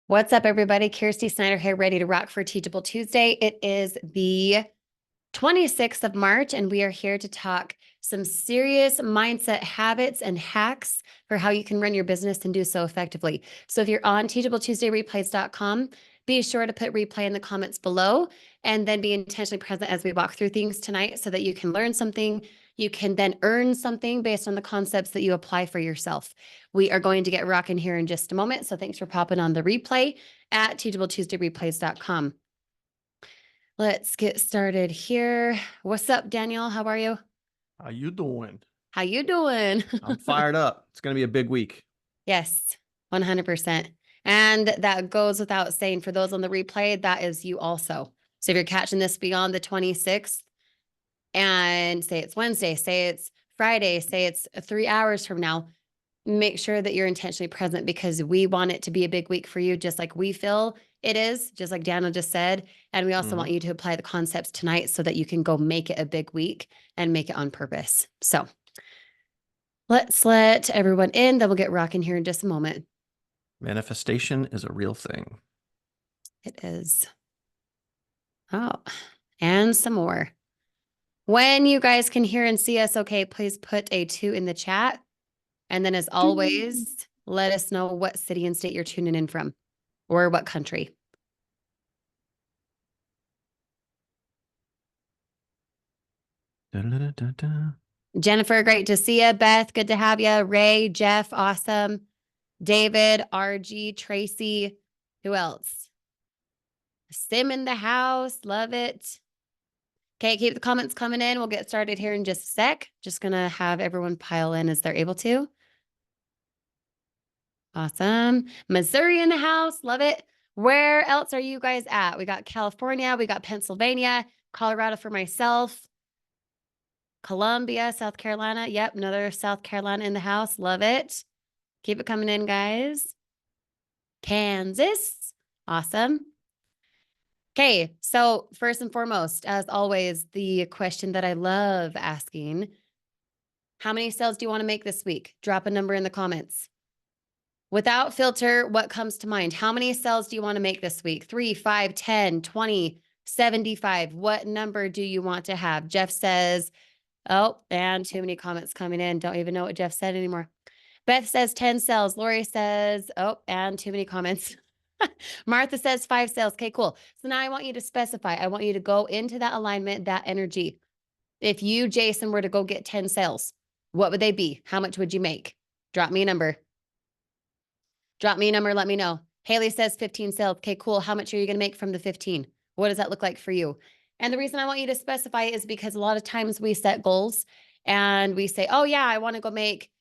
What's up, everybody? Kirsty Snyder here, ready to rock for Teachable Tuesday. It is the 26th of March, and we are here to talk some serious mindset habits and hacks for how you can run your business and do so effectively. So if you're on teachabletuesdayreplays.com, be sure to put replay in the comments below and then be intentionally present as we walk through things tonight so that you can learn something. You can then earn something based on the concepts that you apply for yourself. We are going to get rocking here in just a moment. So thanks for popping on the replay at teachabletuesdayreplays.com. Let's get started here. What's up, Daniel? How are you? How you doing? How you doing? I'm fired up. It's going to be a big week. Yes, 100%. And that goes without saying for those on the replay, that is you also. So if you're catching this beyond the 26th and say it's Wednesday, say it's Friday, say it's 3 hours from now, make sure that you're intentionally present because we want it to be a big week for you, just like we feel it is, just like Daniel just said. And we also want you to apply the concepts tonight so that you can go make it a big week and make it on purpose. So let's let everyone in, then we'll get rocking here in just a moment. Manifestation is a real thing. It is. Oh, and some more. When you guys can hear and see us, okay, please put a 2 in the chat. And then as always, let us know what city and state you're tuning in from or what country. Da, da, da, da. Jennifer, great to see you. Beth, good to have you. Ray, Jeff, awesome. David, RG, Tracy, who else? Sim in the house, love it. Okay, keep the comments coming in. We'll get started here in just a sec. Just gonna have everyone pile in as they're able to. Awesome. Missouri in the house, love it. Where else are you guys at? We got California, we got Pennsylvania, Colorado for myself. Columbia, South Carolina. Yep, another South Carolina in the house. Love it. Keep it coming in, guys. Kansas. Awesome. Okay, so first and foremost, as always, the question that I love asking, how many sales do you want to make this week? Drop a number in the comments. Without filter, what comes to mind? How many sales do you want to make this week? 3, 5, 10, 20, 75. What number do you want to have? Jeff says, oh, and too many comments coming in. Don't even know what Jeff said anymore. Beth says 10 sales. Lori says, oh, and too many comments. Martha says 5 sales. Okay, cool. So now I want you to specify. I want you to go into that alignment, that energy. If you, Jason, were to go get 10 sales, what would they be? How much would you make? Drop me a number. Drop me a number. Let me know. Haley says 15 sales. Okay, cool. How much are you going to make from the 15? What does that look like for you? And the reason I want you to specify is because a lot of times we set goals and we say, oh yeah, I want to go make,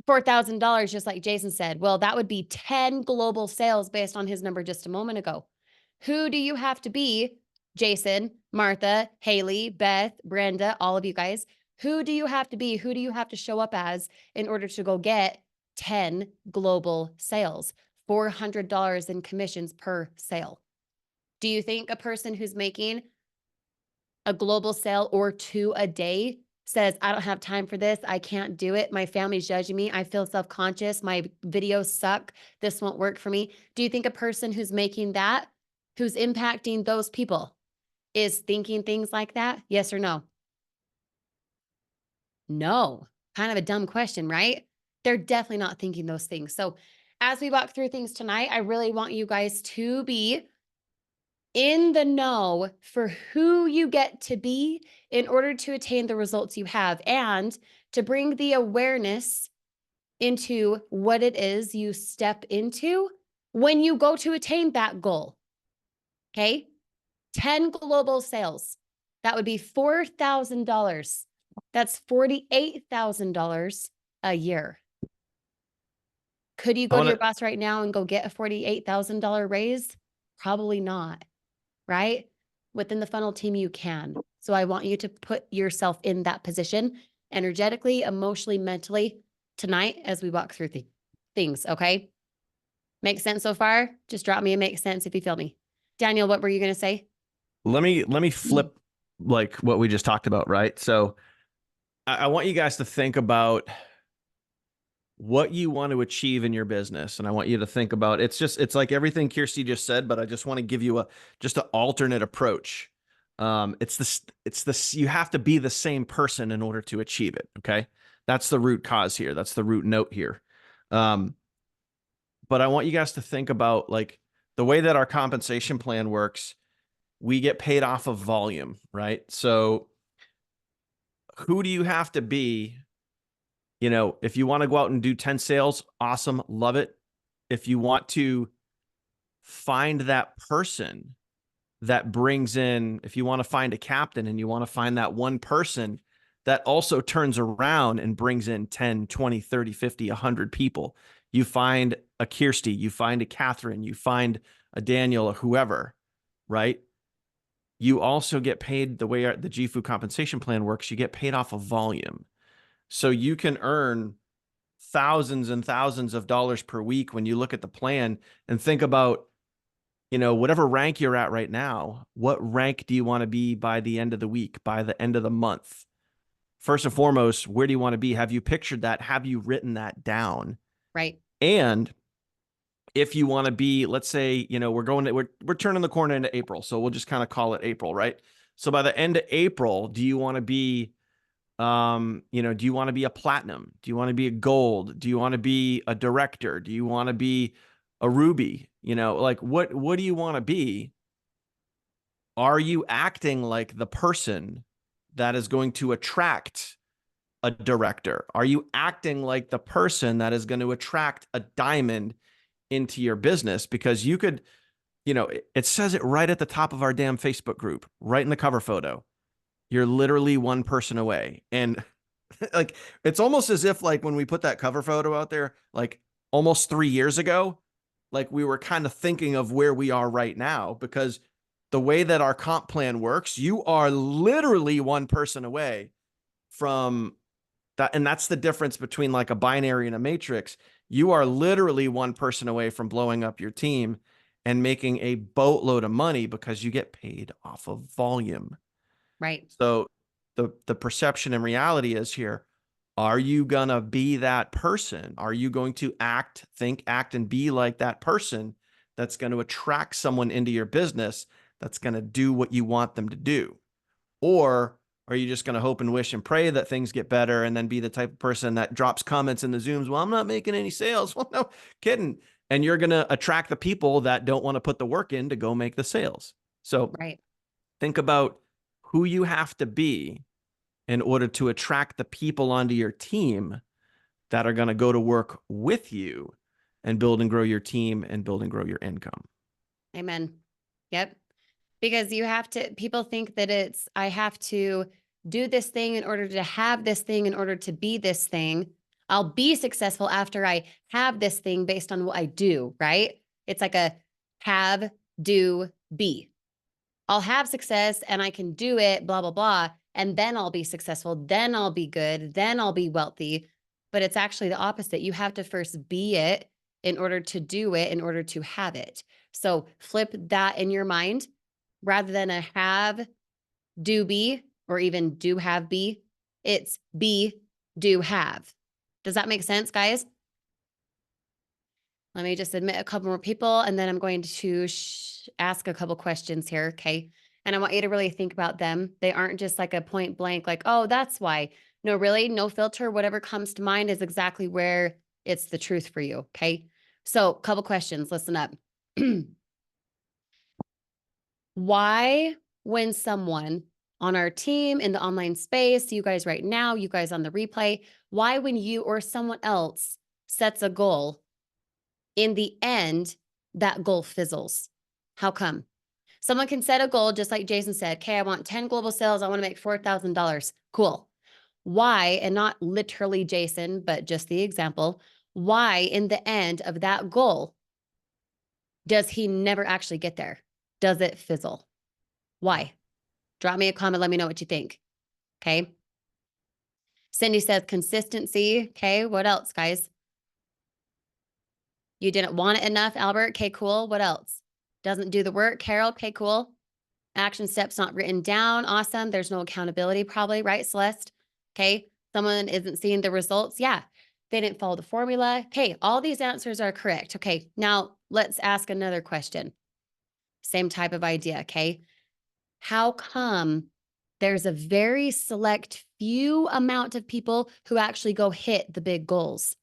$4,000, just like Jason said. Well, that would be 10 global sales based on his number just a moment ago. Who do you have to be, Jason, Martha, Haley, Beth, Brenda, all of you guys? Who do you have to be? Who do you have to show up as in order to go get 10 global sales? $400 in commissions per sale. Do you think a person who's making a global sale or 2 a day says, I don't have time for this. I can't do it. My family's judging me. I feel self-conscious. My videos suck. This won't work for me. Do you think a person who's making that, who's impacting those people, is thinking things like that? Yes or no? No. Kind of a dumb question, right? They're definitely not thinking those things. So as we walk through things tonight, I really want you guys to be in the know for who you get to be in order to attain the results you have and to bring the awareness into what it is you step into when you go to attain that goal. Okay. 10 global sales. That would be $4,000. That's $48,000 a year. Could you go to your boss right now and go get a $48,000 raise? Probably not. Right? Within the funnel team, you can. So I want you to put yourself in that position energetically, emotionally, mentally tonight as we walk through things. Okay. Make sense so far? Just drop me a make sense if you feel me. Daniel, what were you going to say? Let me flip like what we just talked about, right? So I want you guys to think about what you want to achieve in your business. And I want you to think about it's like everything Kirsty just said, but I just want to give you just an alternate approach. You have to be the same person in order to achieve it. Okay. That's the root cause here. That's the root note here. But I want you guys to think about like the way that our compensation plan works. We get paid off of volume, right? So who do you have to be? You know, if you want to go out and do 10 sales, awesome, love it. If you want to find that person that brings in, if you want to find a captain and you want to find that one person that also turns around and brings in 10, 20, 30, 50, 100 people, you find a Kirsty, you find a Catherine, you find a Daniel or whoever, right? You also get paid the way the GFU compensation plan works. You get paid off of volume. So you can earn thousands and thousands of dollars per week when you look at the plan and think about, you know, whatever rank you're at right now, what rank do you want to be by the end of the week, by the end of the month? First and foremost, where do you want to be? Have you pictured that? Have you written that down? Right. And if you want to be, let's say, you know, we're turning the corner into April. So we'll just kind of call it April, right? So by the end of April, do you want to be, you know, do you want to be a platinum? Do you want to be a gold? Do you want to be a director? Do you want to be a ruby? You know, like what do you want to be? Are you acting like the person that is going to attract a director? Are you acting like the person that is going to attract a diamond into your business? Because you could, you know, it says it right at the top of our damn Facebook group, right in the cover photo. You're literally one person away. And like, it's almost as if like when we put that cover photo out there, like almost 3 years ago, like we were kind of thinking of where we are right now, because the way that our comp plan works, you are literally one person away from that. And that's the difference between like a binary and a matrix. You are literally one person away from blowing up your team and making a boatload of money because you get paid off of volume. Right. So the perception and reality is here. Are you going to be that person? Are you going to think, act, and be like that person that's going to attract someone into your business that's going to do what you want them to do? Or are you just going to hope and wish and pray that things get better and then be the type of person that drops comments in the Zooms? Well, I'm not making any sales. Well, no kidding. And you're going to attract the people that don't want to put the work in to go make the sales. So Right. think about who you have to be in order to attract the people onto your team that are going to go to work with you and build and grow your team and build and grow your income. Amen. Yep. Because people think that I have to do this thing in order to have this thing, in order to be this thing. I'll be successful after I have this thing based on what I do, right? It's like a have, do, be. I'll have success and I can do it, blah, blah, blah. And then I'll be successful. Then I'll be good. Then I'll be wealthy. But it's actually the opposite. You have to first be it in order to do it, in order to have it. So flip that in your mind rather than a have, do, be, or even do, have, be. It's be, do, have. Does that make sense, guys? Let me just admit a couple more people, and then I'm going to ask a couple questions here, okay? And I want you to really think about them. They aren't just like a point blank, like, oh, that's why. No, really, no filter. Whatever comes to mind is exactly where it's the truth for you, okay? So, couple questions. Listen up. Why, when someone on our team in the online space, you guys right now, you guys on the replay, why, when you or someone else sets a goal, in the end, that goal fizzles? How come? Someone can set a goal, just like Jason said, okay, I want 10 global sales. I want to make $4,000. Cool. Why, and not literally Jason, but just the example, why in the end of that goal does he never actually get there? Does it fizzle? Why? Drop me a comment. Let me know what you think. Okay. Cindy says consistency. Okay. What else, guys? You didn't want it enough, Albert. Okay, cool. What else? Doesn't do the work, Carol. Okay, cool. Action steps not written down. Awesome. There's no accountability probably, right, Celeste? Okay. Someone isn't seeing the results. Yeah. They didn't follow the formula. Okay, all these answers are correct. Okay, now let's ask another question. Same type of idea. Okay. How come there's a very select few amount of people who actually go hit the big goals?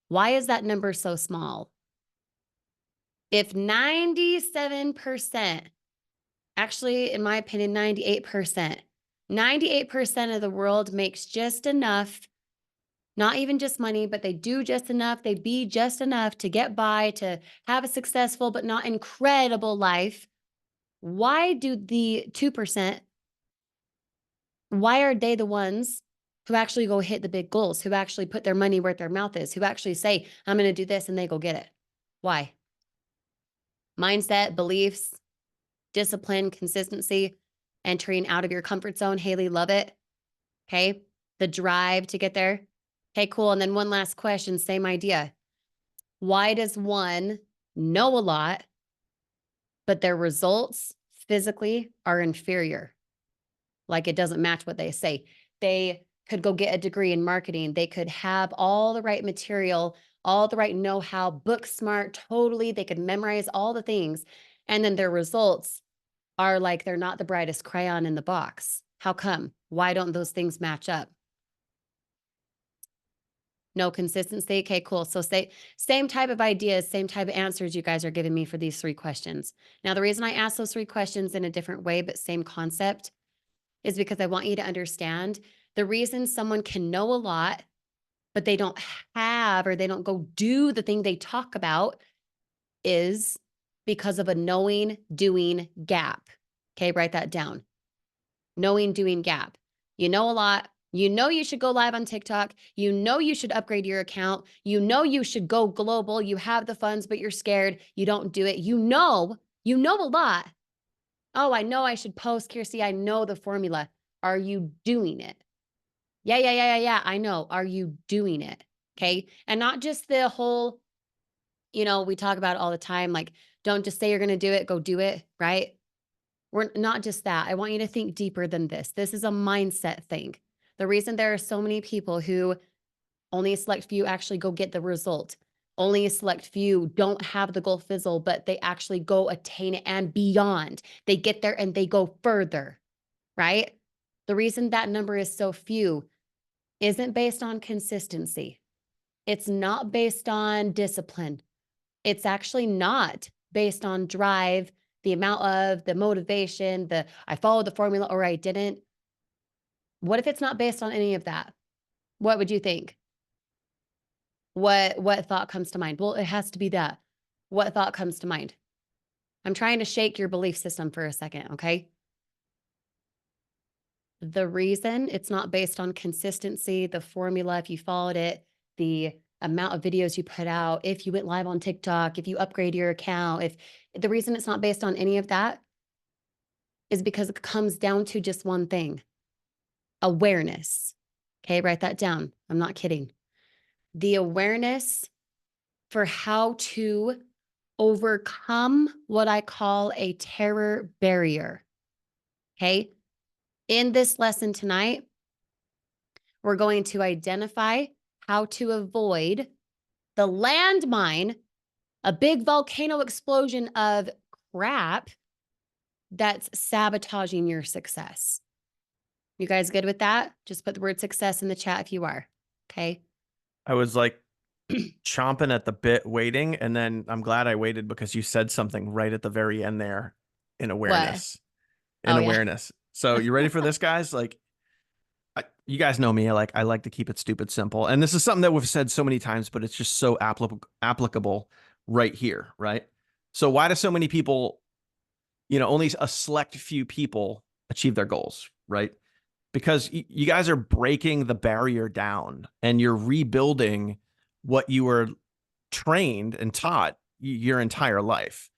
Why is that number so small? If 97%, actually, in my opinion, 98% of the world makes just enough, not even just money, but they do just enough, they be just enough to get by, to have a successful but not incredible life. Why do the 2%, why are they the ones who actually go hit the big goals, who actually put their money where their mouth is, who actually say, I'm going to do this, and they go get it? Why? Mindset, beliefs, discipline, consistency, entering out of your comfort zone. Haley, love it. Okay. The drive to get there. Okay, cool. And then one last question, same idea. Why does one know a lot, but their results physically are inferior? Like it doesn't match what they say. They could go get a degree in marketing. They could have all the right material, all the right know-how, book smart, totally. They could memorize all the things. And then their results are like they're not the brightest crayon in the box. How come? Why don't those things match up? No consistency. Okay, cool. So same type of ideas, same type of answers you guys are giving me for these 3 questions. Now, the reason I asked those 3 questions in a different way, but same concept, is because I want you to understand the reason someone can know a lot, but they don't have, or they don't go do the thing they talk about, is because of a knowing, doing gap. Okay, write that down. Knowing, doing gap. You know a lot. You know you should go live on TikTok. You know you should upgrade your account. You know you should go global. You have the funds, but you're scared. You don't do it. You know a lot. Oh, I know I should post, Kirsty. I know the formula. Are you doing it? Yeah. I know. Are you doing it? Okay. And not just the whole, we talk about it all the time. Like, don't just say you're going to do it, go do it. Right. We're not just that. I want you to think deeper than this. This is a mindset thing. The reason there are so many people who only a select few actually go get the result, only a select few don't have the goal fizzle, but they actually go attain it and beyond. They get there and they go further, right? The reason that number is so few isn't based on consistency. It's not based on discipline. It's actually not based on drive, the amount of the motivation, I followed the formula or I didn't. What if it's not based on any of that? What would you think? What thought comes to mind? Well, it has to be that. What thought comes to mind? I'm trying to shake your belief system for a second, okay? The reason it's not based on consistency, the formula, if you followed it, the amount of videos you put out, if you went live on TikTok, if you upgrade your account, if the reason it's not based on any of that is because it comes down to just one thing: awareness. Okay, write that down. I'm not kidding. The awareness for how to overcome what I call a terror barrier. Okay. In this lesson tonight, we're going to identify how to avoid the landmine, a big volcano explosion of crap that's sabotaging your success. You guys good with that? Just put the word success in the chat if you are. Okay. I was like chomping at the bit waiting, and then I'm glad I waited because you said something right at the very end there in awareness. Oh, yeah. Awareness. So you ready for this, guys? Like, you guys know me. I like to keep it stupid simple, and this is something that we've said so many times, but it's just so applicable right here, right? So why do so many people, only a select few people achieve their goals, right? Because you guys are breaking the barrier down and you're rebuilding what you were trained and taught your entire life.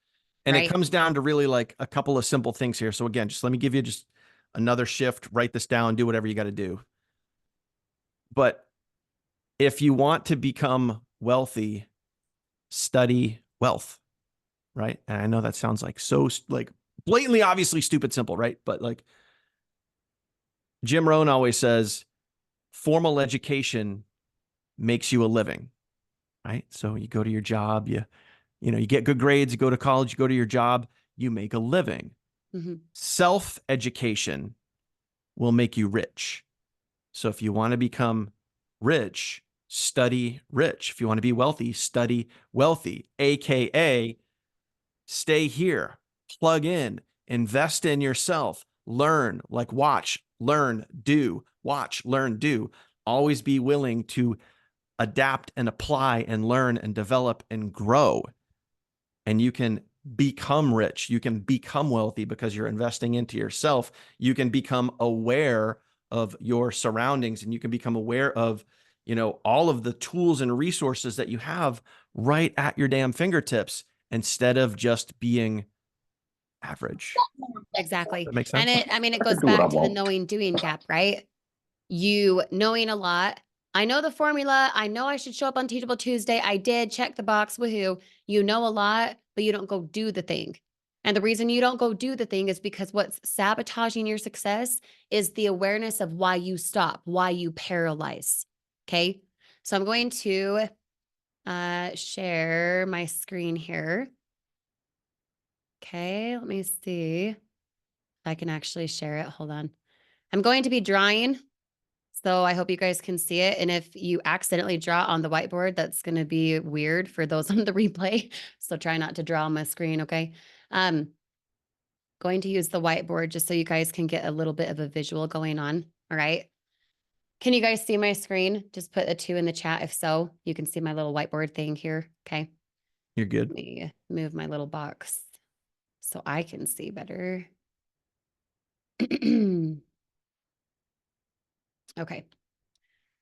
And Right. it comes down to really like a couple of simple things here. So again, just let me give you just another shift, write this down, do whatever you got to do. But if you want to become wealthy, study wealth, right? And I know that sounds like so like blatantly, obviously stupid simple, right? But like Jim Rohn always says, formal education makes you a living, right? So you go to your job, you get good grades, you go to college, you go to your job, you make a living. Mm-hmm. Self-education will make you rich. So if you want to become rich, study rich. If you want to be wealthy, study wealthy, AKA stay here, plug in, invest in yourself, learn, like watch, learn, do, watch, learn, do. Always be willing to adapt and apply and learn and develop and grow. And you can become rich. You can become wealthy because you're investing into yourself. You can become aware of your surroundings, and you can become aware of, all of the tools and resources that you have right at your damn fingertips instead of just being average. Exactly. That makes And sense. it I can goes do what I back to the want. knowing doing gap, right? You knowing a lot. I know the formula. I know I should show up on Teachable Tuesday. I did check the box. Woohoo. You know a lot, but you don't go do the thing. And the reason you don't go do the thing is because what's sabotaging your success is the awareness of why you stop, why you paralyze. Okay. So I'm going to share my screen here. Okay. Let me see if I can actually share it. Hold on. I'm going to be drawing. So I hope you guys can see it. And if you accidentally draw on the whiteboard, that's going to be weird for those on the replay. So try not to draw on my screen, okay? Going to use the whiteboard just so you guys can get a little bit of a visual going on, all right? Can you guys see my screen? Just put a 2 in the chat if so. You can see my little whiteboard thing here, okay? You're good. Let me move my little box so I can see better. Okay.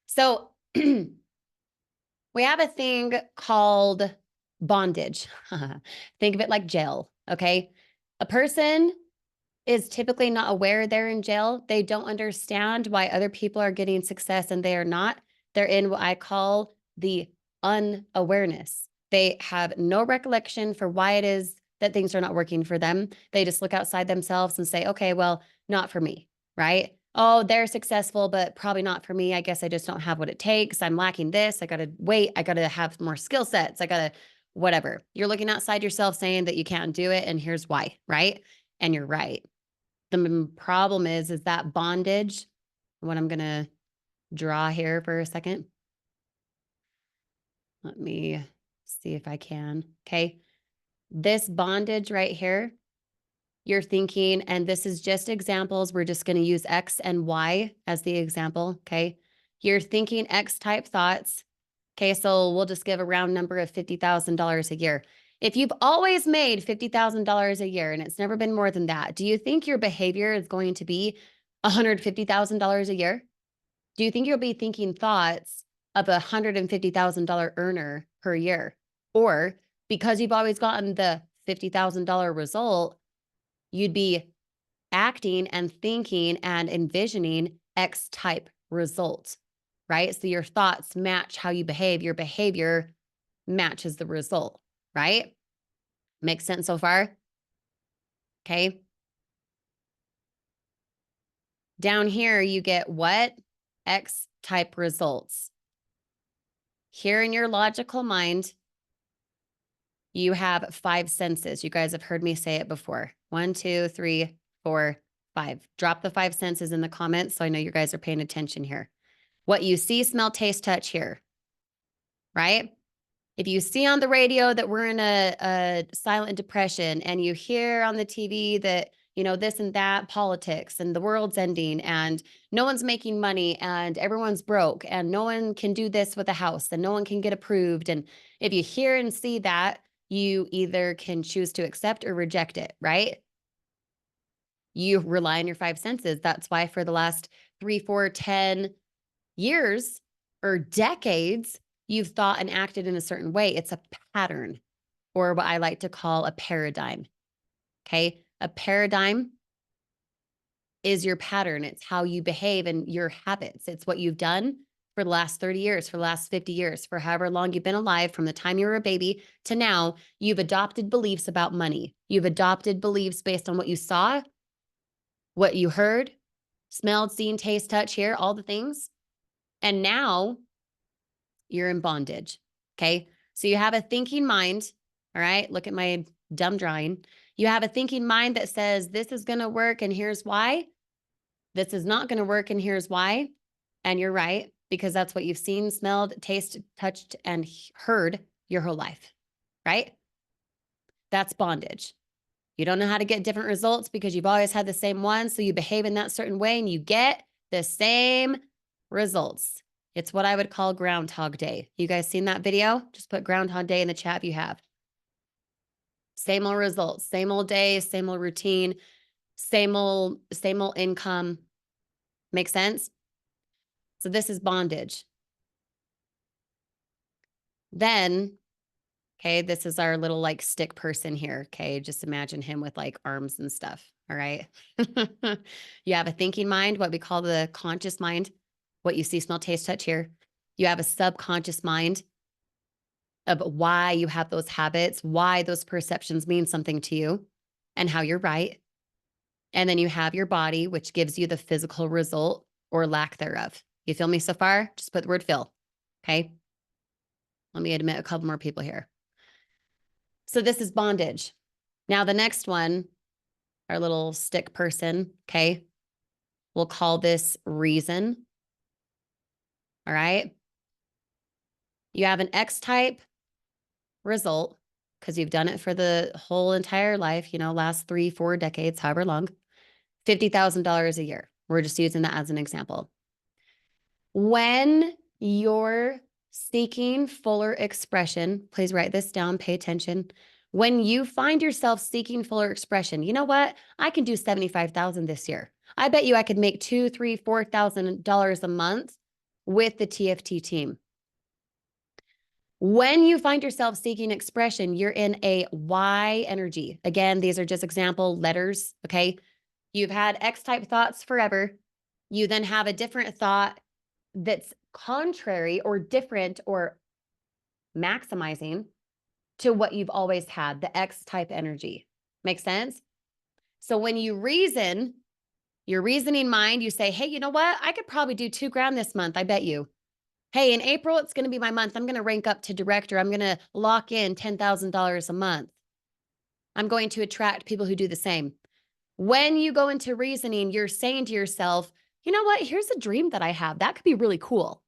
So we have a thing called bondage. Think of it like jail, okay? A person is typically not aware they're in jail. They don't understand why other people are getting success and they are not. They're in what I call the unawareness. They have no recollection for why it is that things are not working for them. They just look outside themselves and say, okay, well, not for me, right? Oh, they're successful, but probably not for me. I guess I just don't have what it takes. I'm lacking this. I got to wait. I got to have more skill sets. I got to whatever. You're looking outside yourself saying that you can't do it. And here's why, right? And you're right. The problem is that bondage, what I'm going to draw here for a second. Let me see if I can. Okay. This bondage right here, you're thinking, and this is just examples. We're just going to use X and Y as the example. Okay. You're thinking X type thoughts. Okay. So we'll just give a round number of $50,000 a year. If you've always made $50,000 a year and it's never been more than that, do you think your behavior is going to be $150,000 a year? Do you think you'll be thinking thoughts of a $150,000 earner per year? Or because you've always gotten the $50,000 result, you'd be acting and thinking and envisioning X type results, right? So your thoughts match how you behave. Your behavior matches the result, right? Makes sense so far? Okay. Down here, you get what? X type results. Here in your logical mind, you have 5 senses. You guys have heard me say it before. 1, 2, 3, 4, 5. Drop the 5 senses in the comments so I know you guys are paying attention here. What you see, smell, taste, touch here, right? If you see on the radio that we're in a silent depression and you hear on the TV that, this and that, politics and the world's ending and no one's making money and everyone's broke and no one can do this with a house and no one can get approved. And if you hear and see that, you either can choose to accept or reject it, right? You rely on your 5 senses. That's why for the last 3, 4, 10 years or decades, you've thought and acted in a certain way. It's a pattern, or what I like to call a paradigm. Okay. A paradigm is your pattern. It's how you behave and your habits. It's what you've done for the last 30 years, for the last 50 years, for however long you've been alive, from the time you were a baby to now. You've adopted beliefs about money. You've adopted beliefs based on what you saw, what you heard, smelled, seen, taste, touch, hear, all the things. And now you're in bondage. Okay. So you have a thinking mind. All right. Look at my dumb drawing. You have a thinking mind that says, this is going to work and here's why. This is not going to work and here's why. And you're right, because that's what you've seen, smelled, tasted, touched, and heard your whole life, right? That's bondage. You don't know how to get different results because you've always had the same one. So you behave in that certain way and you get the same results. It's what I would call Groundhog Day. You guys seen that video? Just put Groundhog Day in the chat if you have. Same old results, same old day, same old routine, same old income. Make sense? So this is bondage. Then, okay, this is our little like stick person here. Okay, just imagine him with like arms and stuff. All right. You have a thinking mind, what we call the conscious mind, what you see, smell, taste, touch, hear. You have a subconscious mind of why you have those habits, why those perceptions mean something to you, and how you're right. And then you have your body, which gives you the physical result or lack thereof. You feel me so far? Just put the word feel. Okay. Let me admit a couple more people here. So this is bondage. Now the next one, our little stick person, okay, we'll call this reason. All right. You have an X type result because you've done it for the whole entire life, last 3-4 decades, however long, $50,000 a year. We're just using that as an example. When you're seeking fuller expression, please write this down, pay attention. When you find yourself seeking fuller expression, you know what? I can do $75,000 this year. I bet you I could make $2,000, $3,000, $4,000 a month with the TFT team. When you find yourself seeking expression, you're in a Y energy. Again, these are just example letters, okay? You've had X type thoughts forever. You then have a different thought that's contrary or different or maximizing to what you've always had, the X type energy. Make sense? So when you reason, your reasoning mind, you say, hey, you know what? I could probably do $2,000 this month. I bet you. Hey, in April, it's going to be my month. I'm going to rank up to director. I'm going to lock in $10,000 a month. I'm going to attract people who do the same. When you go into reasoning, you're saying to yourself, you know what? Here's a dream that I have. That could be really cool.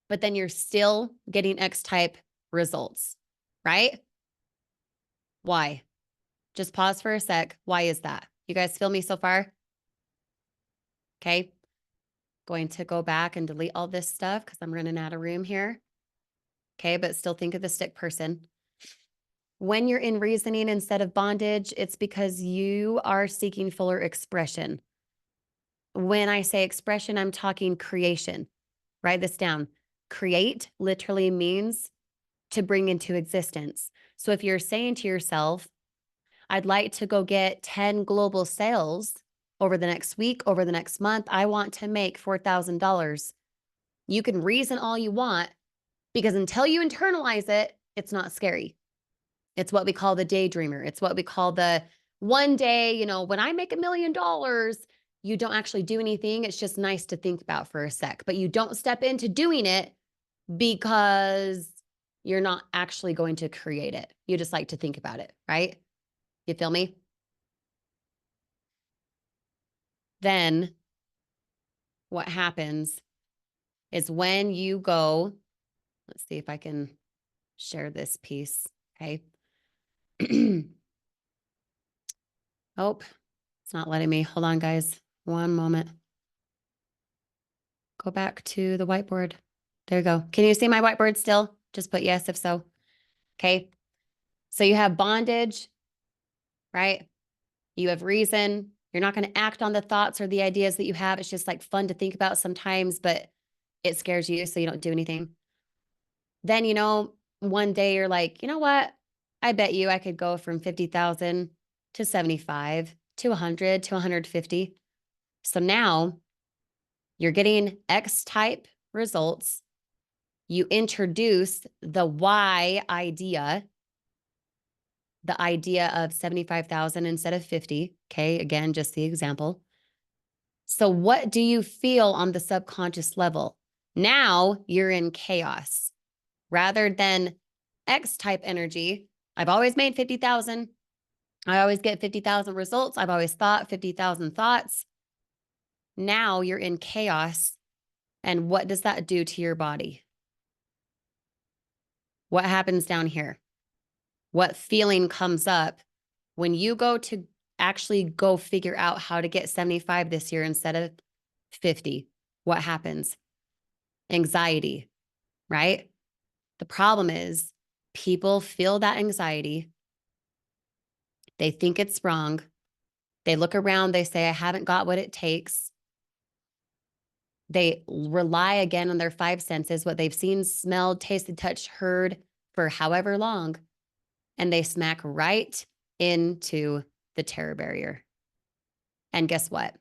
But then you're still getting X type results, right? Why? Just pause for a sec. Why is that? You guys feel me so far? Okay. Going to go back and delete all this stuff because I'm running out of room here. Okay, but still think of the stick person. When you're in reasoning instead of bondage, it's because you are seeking fuller expression. When I say expression, I'm talking creation. Write this down. Create literally means to bring into existence. So if you're saying to yourself, I'd like to go get 10 global sales over the next week, over the next month, I want to make $4,000. You can reason all you want because until you internalize it, it's not scary. It's what we call the daydreamer. It's what we call the one day, when I make $1 million, you don't actually do anything. It's just nice to think about for a sec, but you don't step into doing it because you're not actually going to create it. You just like to think about it, right? You feel me? Then what happens is when you go, let's see if I can share this piece, okay? Oh, it's not letting me. Hold on, guys. One moment. Go back to the whiteboard. There you go. Can you see my whiteboard still? Just put yes if so. Okay. So you have bondage, right? You have reason. You're not going to act on the thoughts or the ideas that you have. It's just like fun to think about sometimes, but it scares you, so you don't do anything. Then, one day you're like, you know what? I bet you I could go from 50,000 to 75 to 100 to 150. So now you're getting X type results. You introduce the Y idea, the idea of 75,000 instead of 50. Okay. Again, just the example. So what do you feel on the subconscious level? Now you're in chaos rather than X type energy. I've always made 50,000. I always get 50,000 results. I've always thought 50,000 thoughts. Now you're in chaos. And what does that do to your body? What happens down here? What feeling comes up when you go to actually go figure out how to get 75 this year instead of 50? What happens? Anxiety, right? The problem is people feel that anxiety. They think it's wrong. They look around, they say, I haven't got what it takes. They rely again on their five senses, what they've seen, smelled, tasted, touched, heard for however long, and they smack right into the terror barrier. And guess what?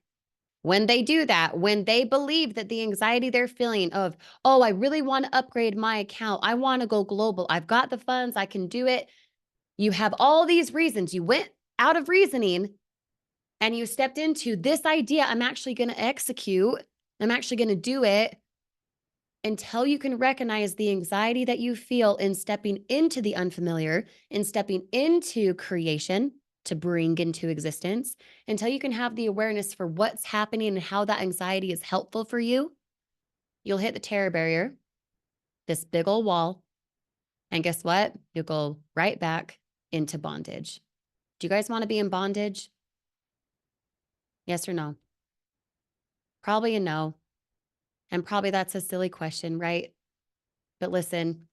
When they do that, when they believe that the anxiety they're feeling of, oh, I really want to upgrade my account, I want to go global, I've got the funds, I can do it. You have all these reasons. You went out of reasoning and you stepped into this idea. I'm actually going to execute. I'm actually going to do it until you can recognize the anxiety that you feel in stepping into the unfamiliar, in stepping into creation to bring into existence, until you can have the awareness for what's happening and how that anxiety is helpful for you. You'll hit the terror barrier, this big old wall. And guess what? You'll go right back into bondage. Do you guys want to be in bondage? Yes or no? Probably a no. And probably that's a silly question, right? But listen,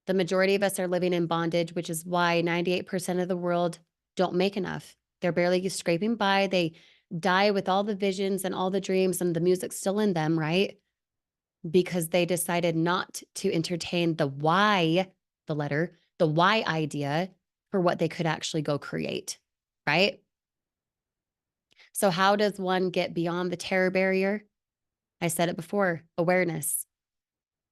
the majority of us are living in bondage, which is why 98% of the world don't make enough. They're barely scraping by. They die with all the visions and all the dreams and the music's still in them, right? Because they decided not to entertain the why, the letter, the why idea for what they could actually go create, right? So how does one get beyond the terror barrier? I said it before, awareness.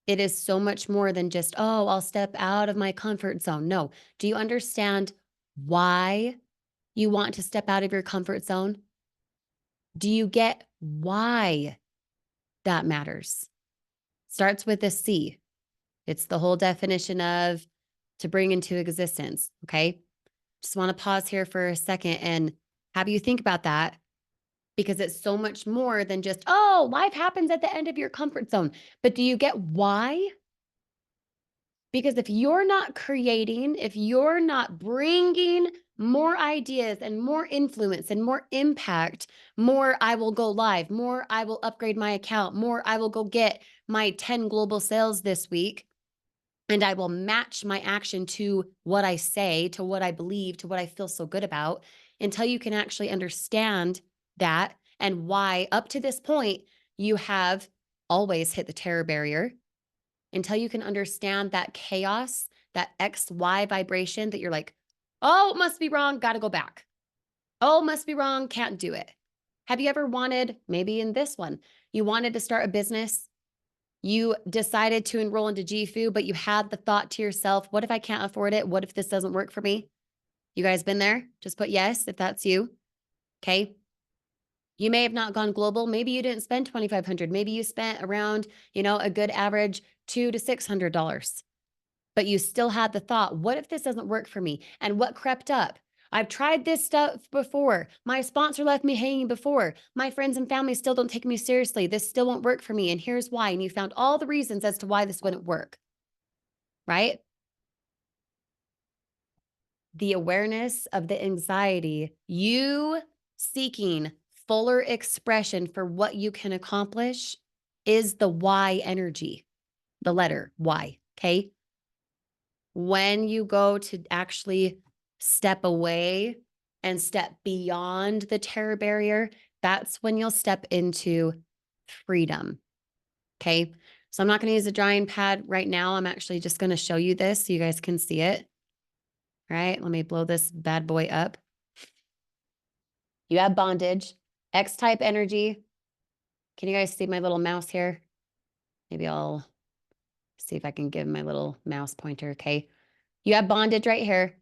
It is so much more than just, oh, I'll step out of my comfort zone. No. Do you understand why you want to step out of your comfort zone? Do you get why that matters? Starts with a C. It's the whole definition of to bring into existence. Okay. Just want to pause here for a second and have you think about that, because it's so much more than just, oh, life happens at the end of your comfort zone. But do you get why? Because if you're not creating, if you're not bringing more ideas and more influence and more impact, more I will go live, more I will upgrade my account, more I will go get my 10 global sales this week, and I will match my action to what I say, to what I believe, to what I feel so good about, until you can actually understand that and why up to this point you have always hit the terror barrier, until you can understand that chaos, that XY vibration that you're like, oh, it must be wrong, got to go back. Oh, must be wrong, can't do it. Have you ever wanted, maybe in this one, you wanted to start a business, you decided to enroll into GFU, but you had the thought to yourself, what if I can't afford it? What if this doesn't work for me? You guys been there? Just put yes if that's you. Okay. You may have not gone global. Maybe you didn't spend $2,500. Maybe you spent around, a good average $200 to $600. But you still had the thought, what if this doesn't work for me? And what crept up? I've tried this stuff before. My sponsor left me hanging before. My friends and family still don't take me seriously. This still won't work for me. And here's why. And you found all the reasons as to why this wouldn't work, right? The awareness of the anxiety, you seeking fuller expression for what you can accomplish, is the why energy, the letter Y, okay? When you go to actually step away and step beyond the terror barrier, that's when you'll step into freedom. Okay. So I'm not going to use a drawing pad right now. I'm actually just going to show you this so you guys can see it. All right. Let me blow this bad boy up. You have bondage, X type energy. Can you guys see my little mouse here? Maybe I'll see if I can give my little mouse pointer. Okay. You have bondage right here.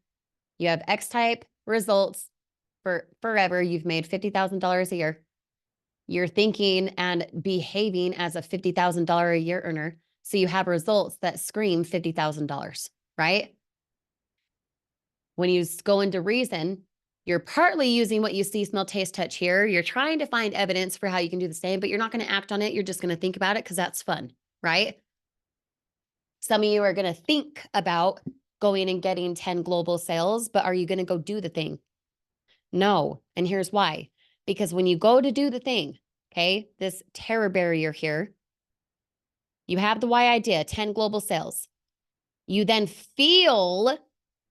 You have X type results for forever. You've made $50,000 a year. You're thinking and behaving as a $50,000 a year earner. So you have results that scream $50,000, right? When you go into reason, you're partly using what you see, smell, taste, touch, hear. You're trying to find evidence for how you can do the same, but you're not going to act on it. You're just going to think about it because that's fun, right? Some of you are going to think about going and getting 10 global sales, but are you going to go do the thing? No. And here's why. Because when you go to do the thing, okay, this terror barrier here, you have the why idea, 10 global sales. You then feel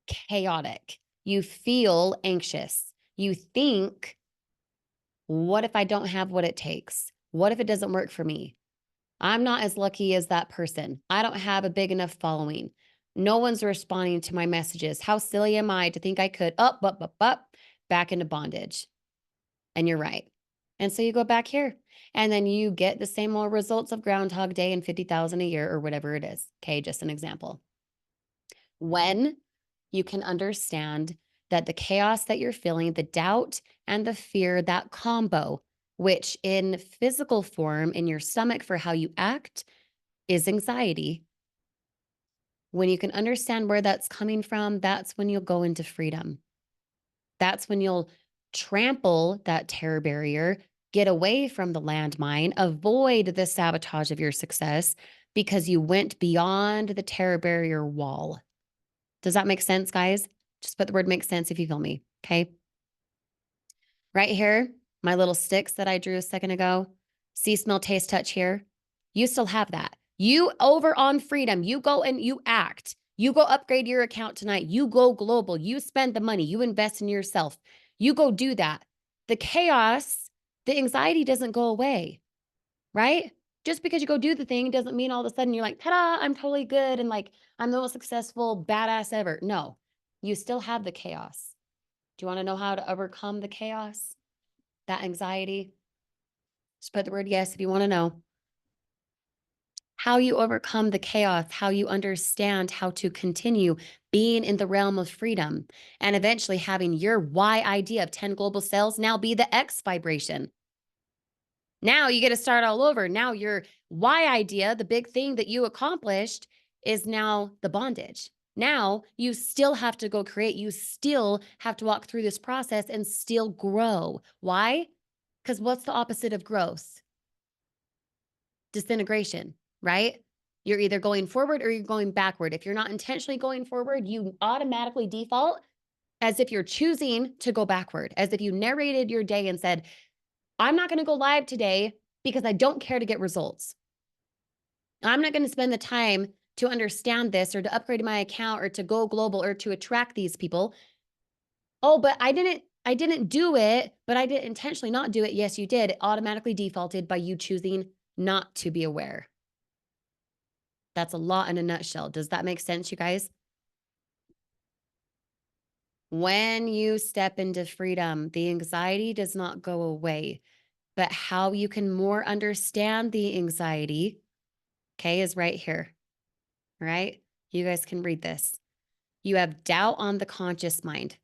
chaotic. You feel anxious. You think, what if I don't have what it takes? What if it doesn't work for me? I'm not as lucky as that person. I don't have a big enough following. No one's responding to my messages. How silly am I to think I could back into bondage? And you're right. And so you go back here and then you get the same old results of Groundhog Day and 50,000 a year or whatever it is. Okay, just an example. When you can understand that the chaos that you're feeling, the doubt and the fear, that combo, which in physical form in your stomach for how you act is anxiety. When you can understand where that's coming from, that's when you'll go into freedom. That's when you'll trample that terror barrier, get away from the landmine, avoid the sabotage of your success because you went beyond the terror barrier wall. Does that make sense, guys? Just put the word "make sense" if you feel me, okay? Right here, my little sticks that I drew a second ago, see, smell, taste, touch here. You still have that. You over on freedom, you go and you act. You go upgrade your account tonight. You go global. You spend the money. You invest in yourself. You go do that. The chaos, the anxiety doesn't go away, right? Just because you go do the thing doesn't mean all of a sudden you're like, ta-da, I'm totally good and like I'm the most successful badass ever. No, you still have the chaos. Do you want to know how to overcome the chaos, that anxiety? Just put the word yes if you want to know. How you overcome the chaos, how you understand how to continue being in the realm of freedom, and eventually having your why idea of 10 global sales now be the X vibration. Now you get to start all over. Now your why idea, the big thing that you accomplished, is now the bondage. Now you still have to go create. You still have to walk through this process and still grow. Why? Because what's the opposite of growth? Disintegration, right? You're either going forward or you're going backward. If you're not intentionally going forward, you automatically default as if you're choosing to go backward, as if you narrated your day and said, I'm not going to go live today because I don't care to get results. I'm not going to spend the time to understand this or to upgrade my account or to go global or to attract these people. Oh, but I didn't do it, but I didn't intentionally not do it. Yes, you did. It automatically defaulted by you choosing not to be aware. That's a lot in a nutshell. Does that make sense, you guys? When you step into freedom, the anxiety does not go away, but how you can more understand the anxiety, okay, is right here, right? You guys can read this. You have doubt on the conscious mind,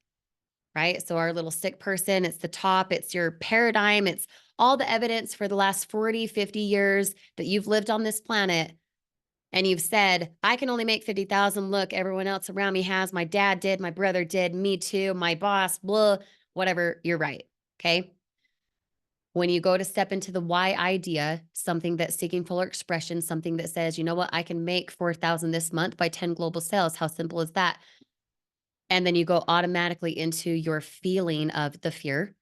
right? So our little sick person, it's the top, it's your paradigm, it's all the evidence for the last 40, 50 years that you've lived on this planet. And you've said, I can only make 50,000. Look, everyone else around me has. My dad did, my brother did, me too, my boss, blah, whatever. You're right. Okay. When you go to step into the why idea, something that's seeking fuller expression, something that says, you know what, I can make 4,000 this month by 10 global sales. How simple is that? And then you go automatically into your feeling of the fear,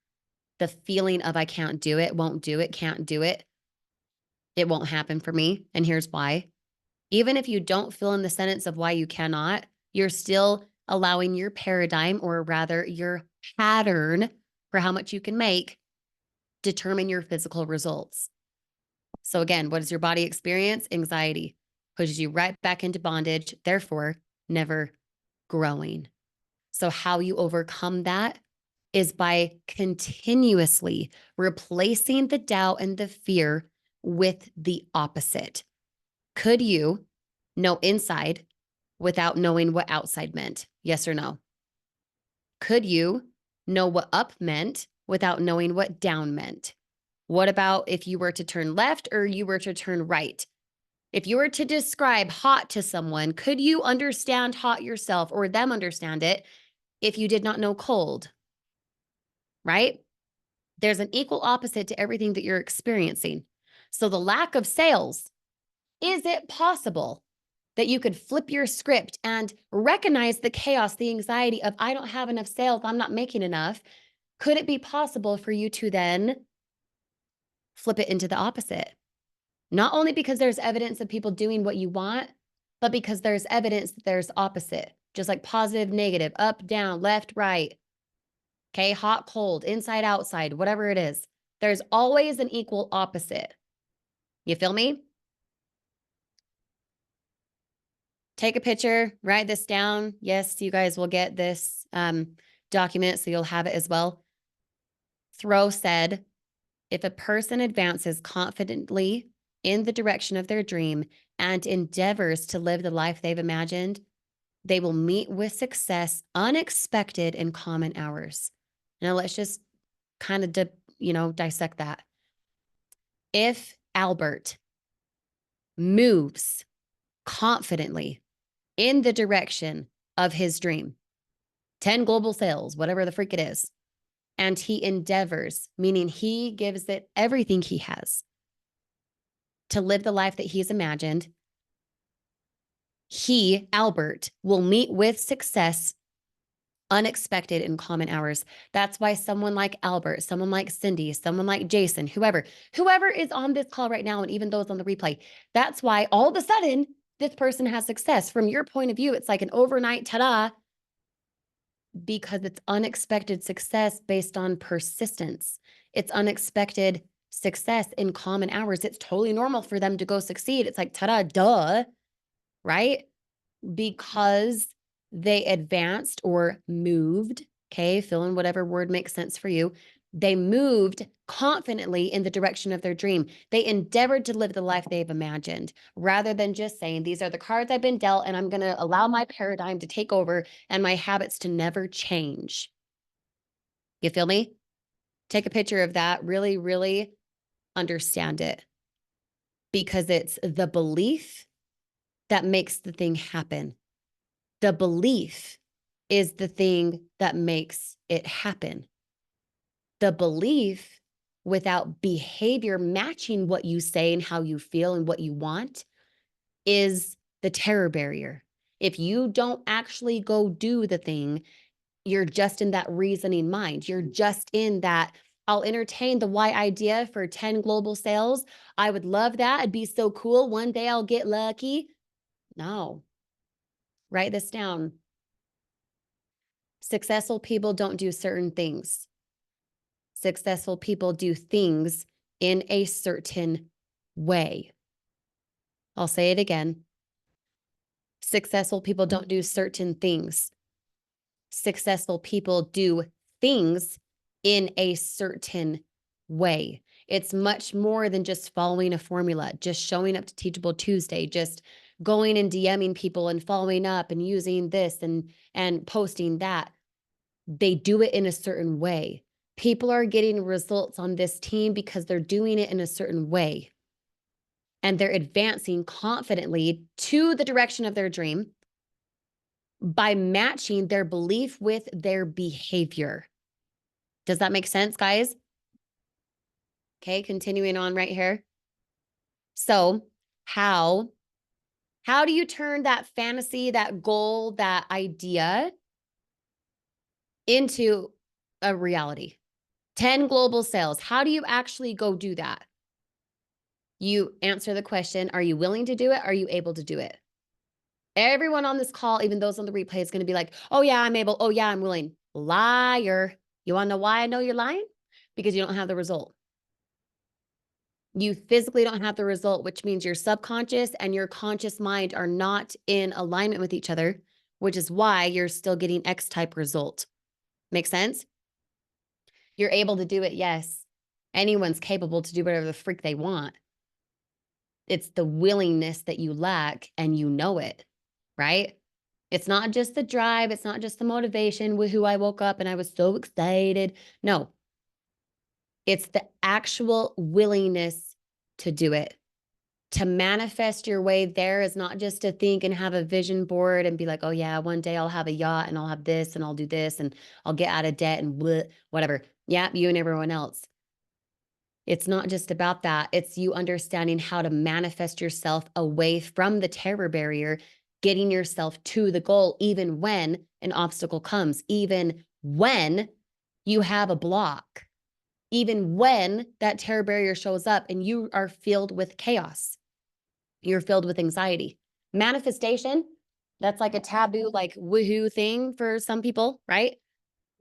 the feeling of I can't do it, won't do it, can't do it. It won't happen for me. And here's why. Even if you don't fill in the sentence of why you cannot, you're still allowing your paradigm, or rather your pattern for how much you can make, determine your physical results. So again, what does your body experience? Anxiety pushes you right back into bondage, therefore never growing. So how you overcome that is by continuously replacing the doubt and the fear with the opposite. Could you know inside without knowing what outside meant? Yes or no? Could you know what up meant without knowing what down meant? What about if you were to turn left or you were to turn right? If you were to describe hot to someone, could you understand hot yourself or them understand it if you did not know cold? Right? There's an equal opposite to everything that you're experiencing. So the lack of sales, is it possible that you could flip your script and recognize the chaos, the anxiety of, I don't have enough sales, I'm not making enough? Could it be possible for you to then flip it into the opposite? Not only because there's evidence of people doing what you want, but because there's evidence that there's opposite, just like positive, negative, up, down, left, right. Okay, hot, cold, inside, outside, whatever it is. There's always an equal opposite. You feel me? Take a picture, write this down. Yes, you guys will get this document, so you'll have it as well. Thoreau said, if a person advances confidently in the direction of their dream and endeavors to live the life they've imagined, they will meet with success unexpected in common hours. Now let's just kind of dissect that. If Albert moves confidently in the direction of his dream, 10 global sales, whatever the freak it is, and he endeavors, meaning he gives it everything he has to live the life that he's imagined, he, Albert, will meet with success unexpected in common hours. That's why someone like Albert, someone like Cindy, someone like Jason, whoever is on this call right now, and even those on the replay, that's why all of a sudden this person has success. From your point of view, it's like an overnight ta-da, because it's unexpected success based on persistence. It's unexpected success in common hours. It's totally normal for them to go succeed. It's like, ta-da, duh, right? Because they advanced or moved, okay, fill in whatever word makes sense for you. They moved confidently in the direction of their dream. They endeavored to live the life they've imagined, rather than just saying, these are the cards I've been dealt, and I'm going to allow my paradigm to take over and my habits to never change. You feel me? Take a picture of that. Really, really understand it, because it's the belief that makes the thing happen. The belief is the thing that makes it happen. The belief without behavior matching what you say and how you feel and what you want is the terror barrier. If you don't actually go do the thing, you're just in that reasoning mind. You're just in that, I'll entertain the why idea for 10 global sales. I would love that. It'd be so cool. One day I'll get lucky. No. Write this down. Successful people don't do certain things. Successful people do things in a certain way. I'll say it again. Successful people don't do certain things. Successful people do things in a certain way. It's much more than just following a formula, just showing up to Teachable Tuesday, just going and DMing people and following up and using this and posting that. They do it in a certain way. People are getting results on this team because they're doing it in a certain way. And they're advancing confidently to the direction of their dream by matching their belief with their behavior. Does that make sense, guys? Okay, continuing on right here. So how do you turn that fantasy, that goal, that idea into a reality? 10 global sales. How do you actually go do that? You answer the question, are you willing to do it? Are you able to do it? Everyone on this call, even those on the replay, is going to be like, oh yeah, I'm able. Oh yeah, I'm willing. Liar. You want to know why I know you're lying? Because you don't have the result. You physically don't have the result, which means your subconscious and your conscious mind are not in alignment with each other, which is why you're still getting X-type result. Make sense? You're able to do it, yes. Anyone's capable to do whatever the freak they want. It's the willingness that you lack, and you know it, right? It's not just the drive. It's not just the motivation with who I woke up and I was so excited. No. It's the actual willingness to do it. To manifest your way there is not just to think and have a vision board and be like, oh yeah, one day I'll have a yacht and I'll have this and I'll do this and I'll get out of debt and bleh, whatever. Yeah, you and everyone else. It's not just about that. It's you understanding how to manifest yourself away from the terror barrier, getting yourself to the goal, even when an obstacle comes, even when you have a block, even when that terror barrier shows up and you are filled with chaos, you're filled with anxiety. Manifestation, that's like a taboo, like woohoo thing for some people, right?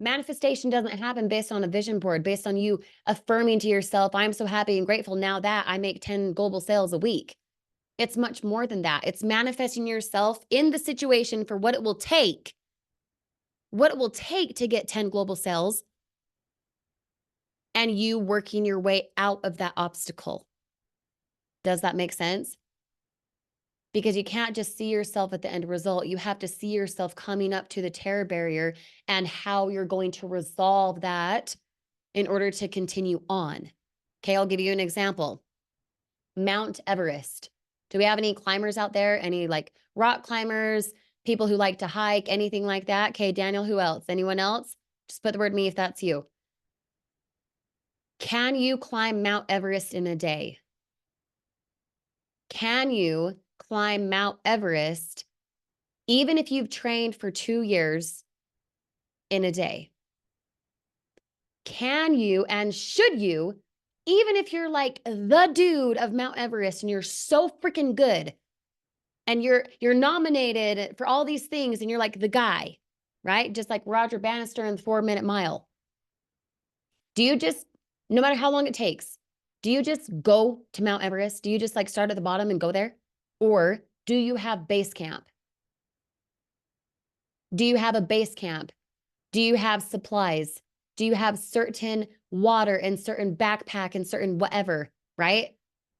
Manifestation doesn't happen based on a vision board, based on you affirming to yourself, I'm so happy and grateful now that I make 10 global sales a week. It's much more than that. It's manifesting yourself in the situation for what it will take to get 10 global sales and you working your way out of that obstacle. Does that make sense? Because you can't just see yourself at the end result. You have to see yourself coming up to the terror barrier and how you're going to resolve that in order to continue on. Okay, I'll give you an example. Mount Everest. Do we have any climbers out there? Any like rock climbers, people who like to hike, anything like that? Okay, Daniel, who else? Anyone else? Just put the word me if that's you. Can you climb Mount Everest in a day? Can you climb Mount Everest even if you've trained for 2 years in a day? Can you and should you, even if you're like the dude of Mount Everest and you're so freaking good and you're nominated for all these things and you're like the guy, right? Just like Roger Bannister in the 4-minute mile. Do you just, no matter how long it takes, do you just go to Mount Everest? Do you just like start at the bottom and go there? Or do you have base camp? Do you have a base camp? Do you have supplies? Do you have certain water and certain backpack and certain whatever, right?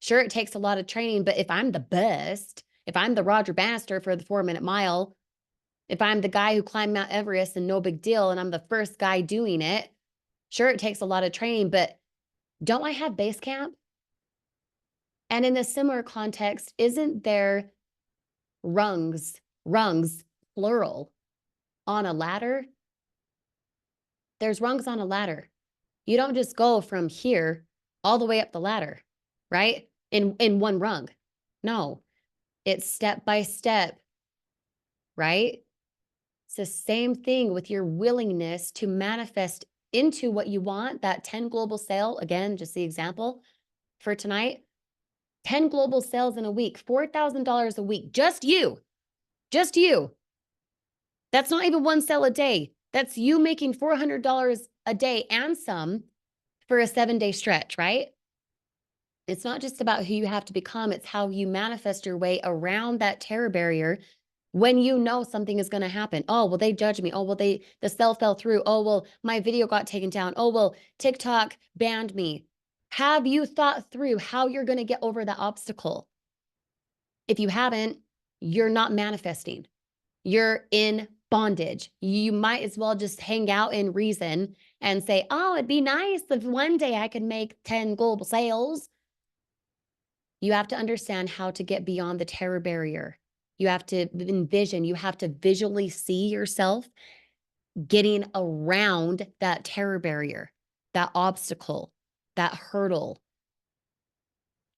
Sure, it takes a lot of training, but if I'm the best, if I'm the Roger Bannister for the 4-minute mile, if I'm the guy who climbed Mount Everest and no big deal, and I'm the first guy doing it, sure, it takes a lot of training, but don't I have base camp? And in a similar context, isn't there rungs, plural, on a ladder? There's rungs on a ladder. You don't just go from here all the way up the ladder, right? In one rung. No, it's step by step, right? It's the same thing with your willingness to manifest into what you want, that 10 global sale, again, just the example for tonight, 10 global sales in a week, $4,000 a week, just you. That's not even one sale a day. That's you making $400 a day and some for a 7-day stretch, right? It's not just about who you have to become, it's how you manifest your way around that terror barrier when you know something is going to happen. Oh, well, they judged me. Oh, well, the sale fell through. Oh, well, my video got taken down. Oh, well, TikTok banned me. Have you thought through how you're going to get over that obstacle? If you haven't, you're not manifesting. You're in bondage. You might as well just hang out in reason and say, oh, it'd be nice if one day I could make 10 global sales. You have to understand how to get beyond the terror barrier. You have to envision, you have to visually see yourself getting around that terror barrier, that obstacle, that hurdle.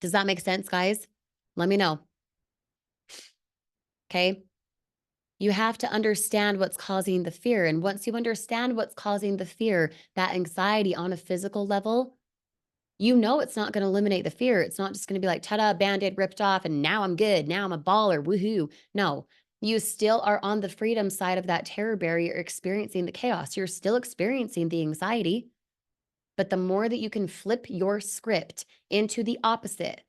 Does that make sense, guys? Let me know. Okay. You have to understand what's causing the fear. And once you understand what's causing the fear, that anxiety on a physical level, you know it's not going to eliminate the fear. It's not just going to be like, ta-da, Band-Aid ripped off, and now I'm good. Now I'm a baller. Woohoo. No, you still are on the freedom side of that terror barrier, experiencing the chaos. You're still experiencing the anxiety. But the more that you can flip your script into the opposite,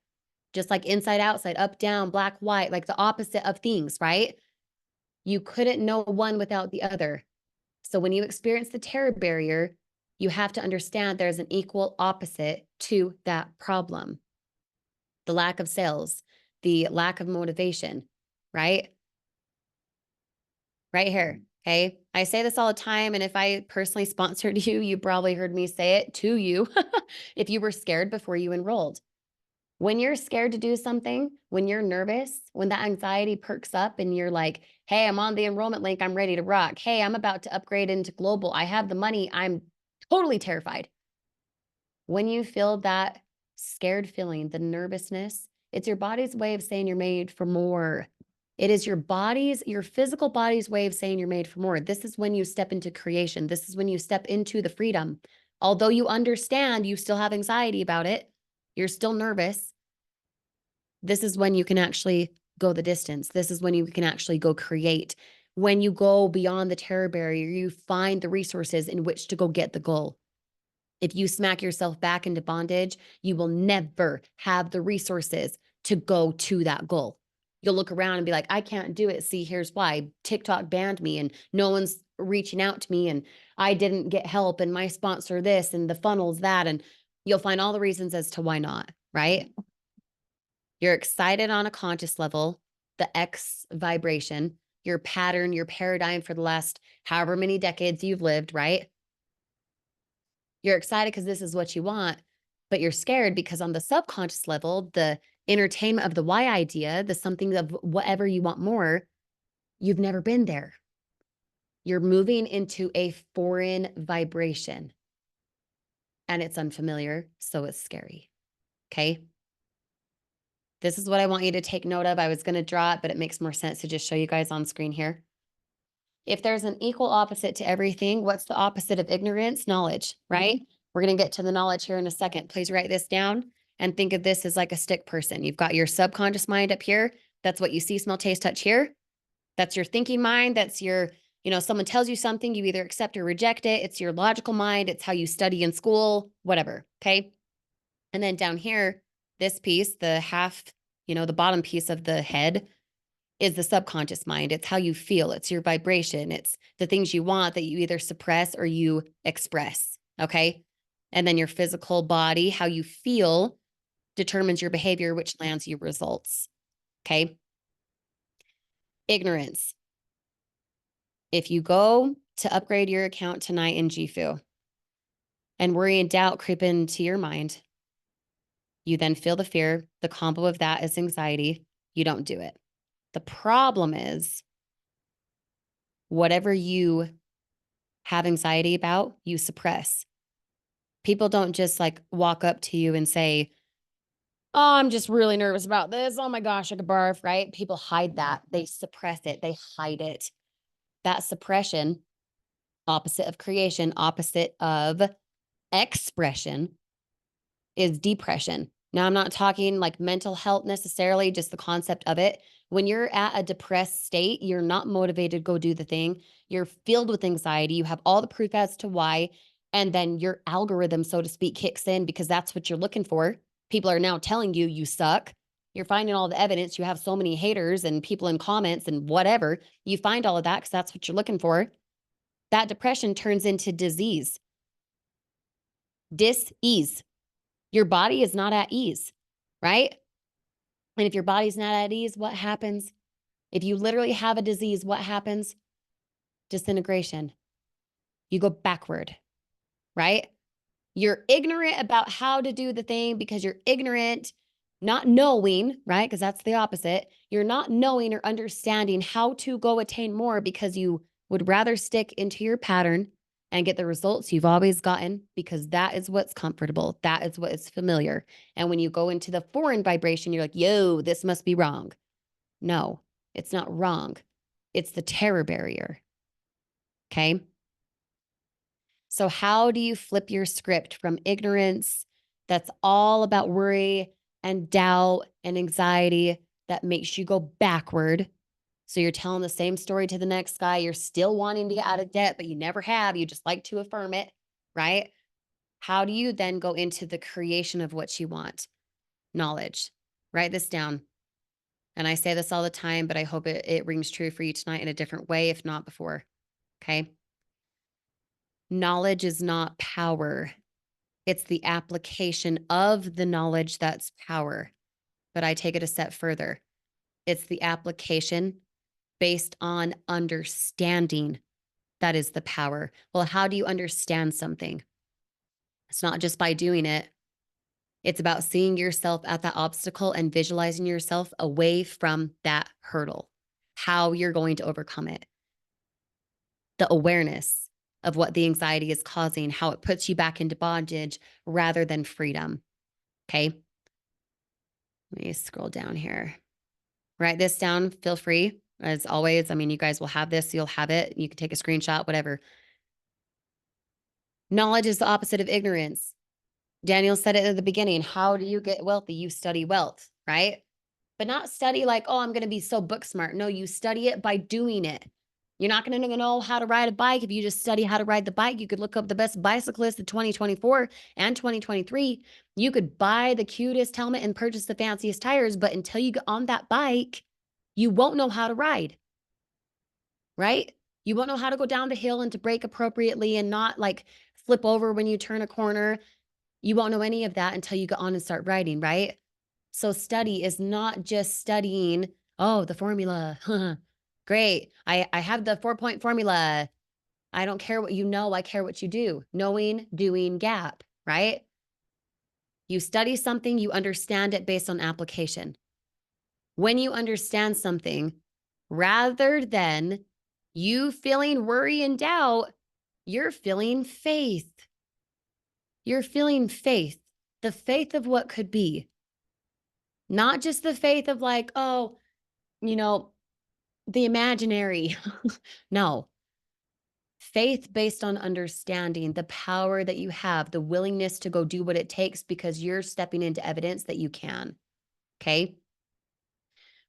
just like inside, outside, up, down, black, white, like the opposite of things, right? You couldn't know one without the other. So when you experience the terror barrier, you have to understand there's an equal opposite to that problem. The lack of sales, the lack of motivation, right? Right here, okay? I say this all the time, and if I personally sponsored you, you probably heard me say it to you if you were scared before you enrolled. When you're scared to do something, when you're nervous, when that anxiety perks up and you're like, hey, I'm on the enrollment link, I'm ready to rock. Hey, I'm about to upgrade into global. I have the money. I'm totally terrified. When you feel that scared feeling, the nervousness, it's your body's way of saying you're made for more. It is your physical body's way of saying you're made for more. This is when you step into creation. This is when you step into the freedom. Although you understand you still have anxiety about it, you're still nervous. This is when you can actually go the distance. This is when you can actually go create. When you go beyond the terror barrier, you find the resources in which to go get the goal. If you smack yourself back into bondage, you will never have the resources to go to that goal. You'll look around and be like, I can't do it. See, here's why. TikTok banned me and no one's reaching out to me and I didn't get help and my sponsor this and the funnel's that. And you'll find all the reasons as to why not, right? You're excited on a conscious level, the X vibration, your pattern, your paradigm for the last however many decades you've lived, right? You're excited because this is what you want, but you're scared because on the subconscious level, the entertainment of the why idea, the something of whatever you want more, you've never been there. You're moving into a foreign vibration and it's unfamiliar, so it's scary. Okay. This is what I want you to take note of. I was going to draw it, but it makes more sense to just show you guys on screen here. If there's an equal opposite to everything, what's the opposite of ignorance? Knowledge, right? We're going to get to the knowledge here in a second. Please write this down and think of this as like a stick person. You've got your subconscious mind up here. That's what you see, smell, taste, touch here. That's your thinking mind. That's your, someone tells you something, you either accept or reject it. It's your logical mind. It's how you study in school, whatever. Okay. And then down here, this piece, the half, the bottom piece of the head is the subconscious mind. It's how you feel. It's your vibration. It's the things you want that you either suppress or you express. Okay. And then your physical body, how you feel determines your behavior, which lands you results. Okay. Ignorance. If you go to upgrade your account tonight in GFU and worry and doubt creep into your mind, you then feel the fear. The combo of that is anxiety. You don't do it. The problem is whatever you have anxiety about, you suppress. People don't just like walk up to you and say, oh, I'm just really nervous about this. Oh my gosh, I could barf, right? People hide that. They suppress it. They hide it. That suppression, opposite of creation, opposite of expression, is depression. Now, I'm not talking like mental health necessarily, just the concept of it. When you're at a depressed state, you're not motivated to go do the thing. You're filled with anxiety. You have all the proof as to why. And then your algorithm, so to speak, kicks in because that's what you're looking for. People are now telling you you suck. You're finding all the evidence. You have so many haters and people in comments and whatever. You find all of that because that's what you're looking for. That depression turns into disease, dis-ease. Your body is not at ease, right? And if your body's not at ease, what happens? If you literally have a disease, what happens? Disintegration. You go backward, right? You're ignorant about how to do the thing because you're ignorant, not knowing, right? Because that's the opposite. You're not knowing or understanding how to go attain more because you would rather stick into your pattern and get the results you've always gotten because that is what's comfortable. That is what is familiar. And when you go into the foreign vibration, you're like, yo, this must be wrong. No, it's not wrong. It's the terror barrier. Okay. So how do you flip your script from ignorance that's all about worry and doubt and anxiety that makes you go backward? So you're telling the same story to the next guy. You're still wanting to get out of debt, but you never have. You just like to affirm it, right? How do you then go into the creation of what you want? Knowledge. Write this down. And I say this all the time, but I hope it rings true for you tonight in a different way, if not before. Okay. Knowledge is not power. It's the application of the knowledge that's power. But I take it a step further. It's the application based on understanding That is the power. Well, how do you understand something? It's not just by doing it. It's about seeing yourself at that obstacle and visualizing yourself away from that hurdle, how you're going to overcome it, the awareness of what the anxiety is causing, how it puts you back into bondage rather than freedom. Okay. Let me scroll down here. Write this down. Feel free. As always, I mean, you guys will have this, you'll have it. You can take a screenshot, whatever. Knowledge is the opposite of ignorance. Daniel said it at the beginning. How do you get wealthy? You study wealth, right? But not study like, oh, I'm going to be so book smart. No, you study it by doing it. You're not going to know how to ride a bike if you just study how to ride the bike. You could look up the best bicyclist of 2024 and 2023. You could buy the cutest helmet and purchase the fanciest tires, but until you get on that bike, you won't know how to ride, right? You won't know how to go down the hill and to brake appropriately and not like flip over when you turn a corner. You won't know any of that until you get on and start riding, right? So study is not just studying, oh, the formula. Great. I have the 4-point formula. I don't care what you know, I care what you do. Knowing, doing, gap, right? You study something, you understand it based on application. When you understand something, rather than you feeling worry and doubt, you're feeling faith. You're feeling faith, the faith of what could be. Not just the faith of like, oh, you know, the imaginary. No. Faith based on understanding the power that you have, the willingness to go do what it takes because you're stepping into evidence that you can. Okay.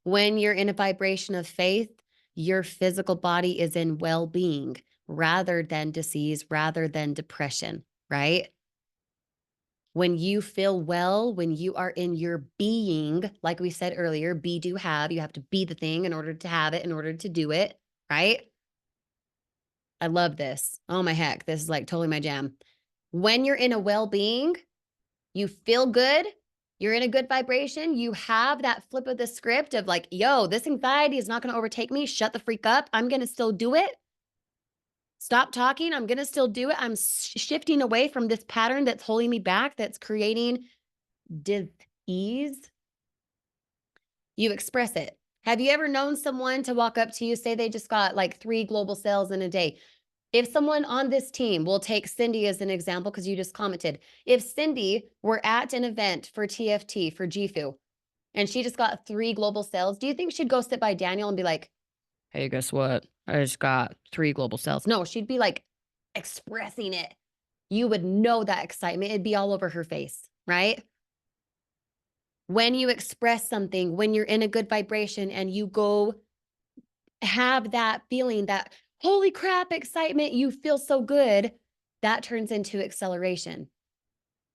When you're in a vibration of faith, your physical body is in well being rather than disease, rather than depression, right? When you feel well, when you are in your being, like we said earlier, be, do, have, you have to be the thing in order to have it, in order to do it, right? I love this. Oh my heck, this is like totally my jam. When you're in a well being, you feel good, you're in a good vibration, you have that flip of the script of like, yo, this anxiety is not going to overtake me. Shut the freak up. I'm going to still do it. Stop talking. I'm going to still do it. I'm shifting away from this pattern that's holding me back, that's creating dis-ease. You express it. Have you ever known someone to walk up to you, say they just got like 3 global sales in a day? If someone on this team, we'll take Cindy as an example because you just commented. If Cindy were at an event for TFT, for GFU, and she just got 3 global sales, do you think she'd go sit by Daniel and be like, hey, guess what? I just got 3 global sales. No, she'd be like expressing it. You would know that excitement. It'd be all over her face, right? When you express something, when you're in a good vibration and you go have that feeling, that holy crap excitement, you feel so good, that turns into acceleration.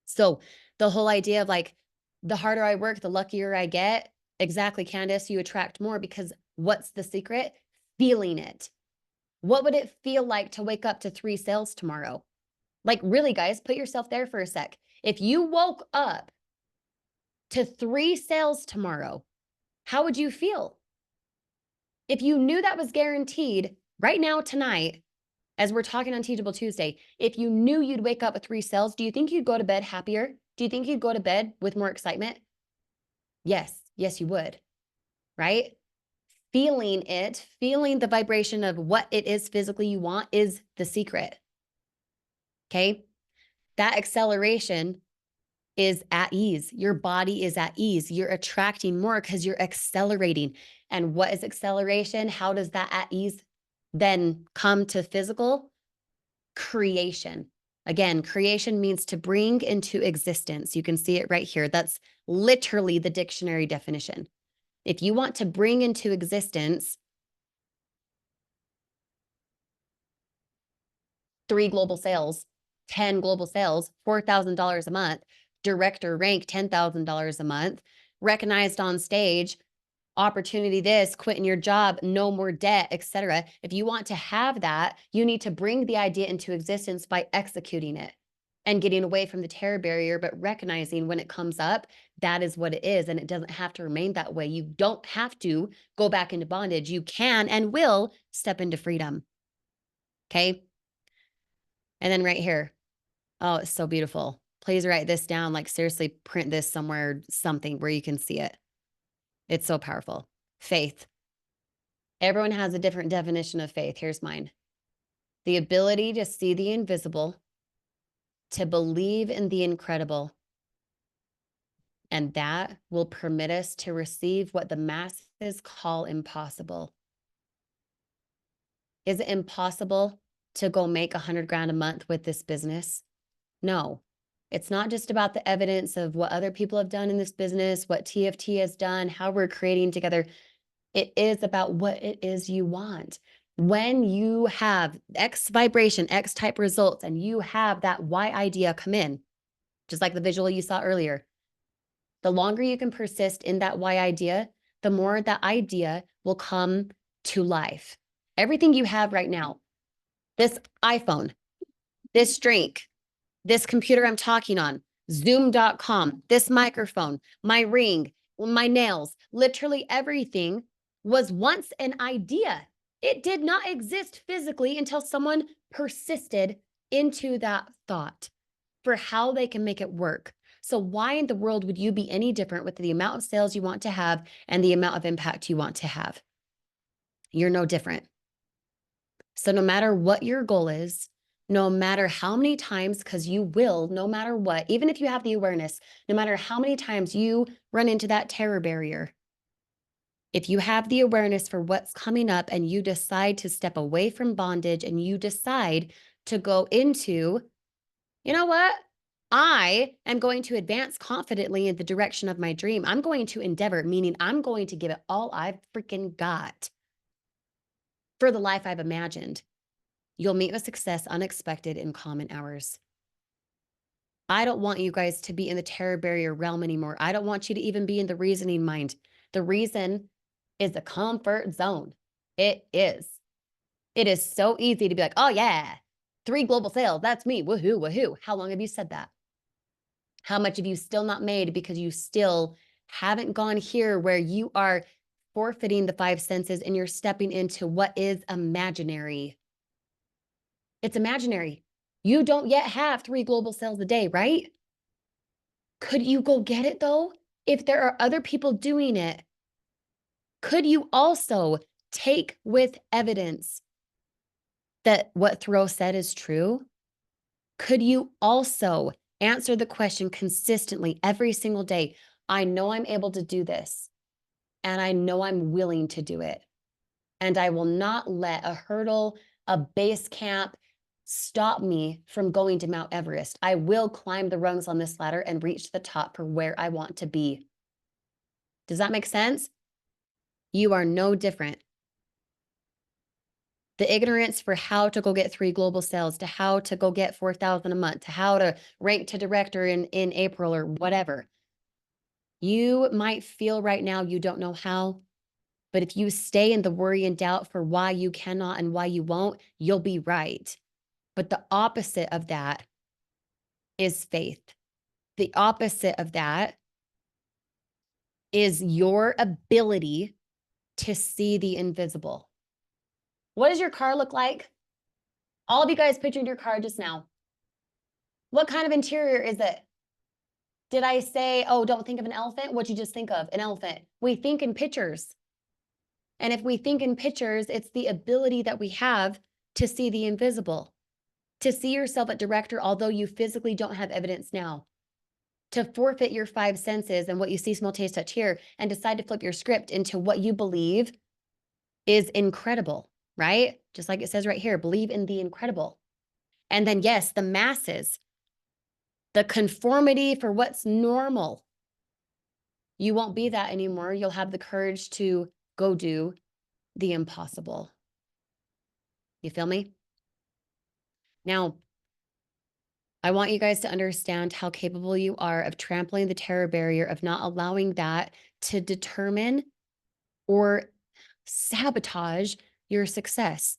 So the whole idea of like, the harder I work, the luckier I get. Exactly, Candace, you attract more because what's the secret? Feeling it. What would it feel like to wake up to 3 sales tomorrow? Like really, guys, put yourself there for a sec. If you woke up to 3 sales tomorrow, how would you feel? If you knew that was guaranteed right now, tonight, as we're talking on Teachable Tuesday, if you knew you'd wake up with 3 sales, do you think you'd go to bed happier? Do you think you'd go to bed with more excitement? Yes. Yes, you would, right? Feeling it, feeling the vibration of what it is physically you want is the secret. Okay. That acceleration is at ease. Your body is at ease. You're attracting more because you're accelerating. And what is acceleration? How does that at ease then come to physical? Creation. Again, creation means to bring into existence. You can see it right here. That's literally the dictionary definition. If you want to bring into existence 3 global sales, 10 global sales, $4,000 a month, director rank, $10,000 a month, recognized on stage, opportunity this, quitting your job, no more debt, etc. If you want to have that, you need to bring the idea into existence by executing it and getting away from the terror barrier, but recognizing when it comes up, that is what it is. And it doesn't have to remain that way. You don't have to go back into bondage. You can and will step into freedom. Okay. And then right here. Oh, it's so beautiful. Please write this down. Like, seriously, print this somewhere, something where you can see it. It's so powerful. Faith. Everyone has a different definition of faith. Here's mine: the ability to see the invisible, to believe in the incredible, and that will permit us to receive what the masses call impossible. Is it impossible to go make 100 grand a month with this business? No. It's not just about the evidence of what other people have done in this business, what TFT has done, how we're creating together. It is about what it is you want. When you have X vibration, X type results, and you have that Y idea come in, just like the visual you saw earlier, the longer you can persist in that Y idea, the more that idea will come to life. Everything you have right now, this iPhone, this drink, this computer I'm talking on, Zoom.com, this microphone, my ring, my nails, literally everything was once an idea. It did not exist physically until someone persisted into that thought for how they can make it work. So why in the world would you be any different with the amount of sales you want to have and the amount of impact you want to have? You're no different. So no matter what your goal is, no matter how many times, because you will, no matter what, even if you have the awareness, no matter how many times you run into that terror barrier, if you have the awareness for what's coming up and you decide to step away from bondage and you decide to go into, you know what? I am going to advance confidently in the direction of my dream. I'm going to endeavor, meaning I'm going to give it all I've freaking got for the life I've imagined. You'll meet with success unexpected in common hours. I don't want you guys to be in the terror barrier realm anymore. I don't want you to even be in the reasoning mind. The reason is the comfort zone. It is. It is so easy to be like, oh yeah, 3 global sales. That's me. Woohoo, woohoo. How long have you said that? How much have you still not made because you still haven't gone here where you are forfeiting the 5 senses and you're stepping into what is imaginary? It's imaginary. You don't yet have 3 global sales a day, right? Could you go get it though? If there are other people doing it, could you also take with evidence that what Thoreau said is true? Could you also answer the question consistently every single day? I know I'm able to do this, and I know I'm willing to do it. And I will not let a hurdle, a base camp, stop me from going to Mount Everest. I will climb the rungs on this ladder and reach the top for where I want to be. Does that make sense? You are no different. The ignorance for how to go get 3 global sales, to how to go get 4,000 a month, to how to rank to director in April or whatever. You might feel right now you don't know how, but if you stay in the worry and doubt for why you cannot and why you won't, you'll be right. But the opposite of that is faith. The opposite of that is your ability to see the invisible. What does your car look like? All of you guys pictured your car just now. What kind of interior is it? Did I say, oh, don't think of an elephant? What'd you just think of? An elephant. We think in pictures. And if we think in pictures, it's the ability that we have to see the invisible, to see yourself at director, although you physically don't have evidence now, to forfeit your 5 senses and what you see, smell, taste, touch, hear, and decide to flip your script into what you believe is incredible, right? Just like it says right here, believe in the incredible. And then, yes, the masses, the conformity for what's normal. You won't be that anymore. You'll have the courage to go do the impossible. You feel me? Now, I want you guys to understand how capable you are of trampling the terror barrier, of not allowing that to determine or sabotage your success.